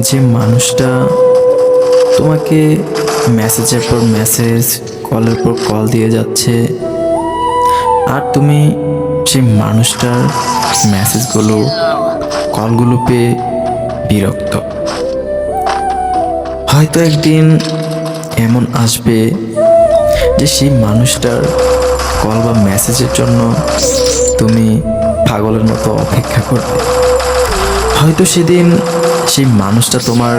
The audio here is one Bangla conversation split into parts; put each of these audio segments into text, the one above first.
যে মানুষটা তোমাকে মেসেজের পর মেসেজ, কলের পর কল দিয়ে যাচ্ছে, আর তুমি সেই মানুষটার মেসেজগুলো, কলগুলো পেয়ে বিরক্ত। হয়তো একদিন এমন আসবে যে সেই মানুষটার কল বা মেসেজের জন্য তুমি পাগলের মতো অপেক্ষা করবে। হয়তো সেদিন সেই মানুষটা তোমার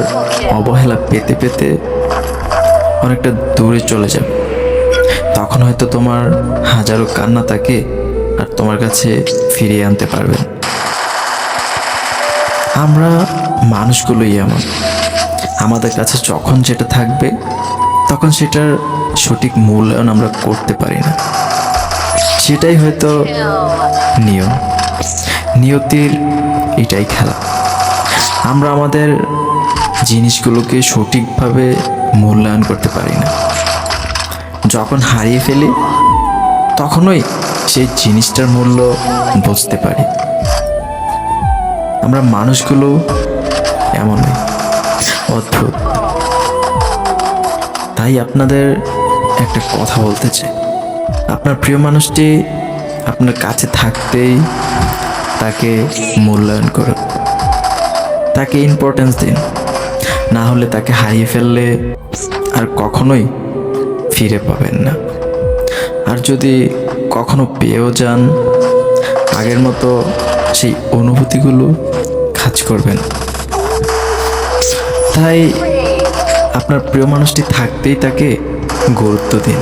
অবহেলা পেতে পেতে অনেকটা দূরে চলে যাবে। তখন হয়তো তোমার হাজারো কান্না তাকে আর তোমার কাছে ফিরিয়ে আনতে পারবে। আমরা মানুষগুলোই এমন, আমাদের কাছে যখন যেটা থাকবে তখন সেটার সঠিক মূল্যায়ন আমরা করতে পারি না। সেটাই হয়তো নিয়ম, নিয়তির এটাই খেলা। আমরা আমাদের জিনিসগুলোকে সঠিকভাবে মূল্যায়ন করতে পারি না। যখন হারিয়ে ফেলি তখনই সেই জিনিসটার মূল্য বুঝতে পারি। আমরা মানুষগুলো এমনই অদ্ভুত। তাই আপনাদের একটা কথা বলতে চাই, আপনার প্রিয় মানুষটি আপনার কাছে থাকতেই তাকে মূল্যায়ন করুন, তাকে ইম্পর্টেন্স দিন। না হলে তাকে হারিয়ে ফেললে আর কখনোই ফিরে পাবেন না। আর যদি কখনো পেয়েও যান, আগের মতো সেই অনুভূতিগুলো কাজ করবেন। তাই আপনার প্রিয় মানুষটি থাকতেই তাকে গুরুত্ব দিন।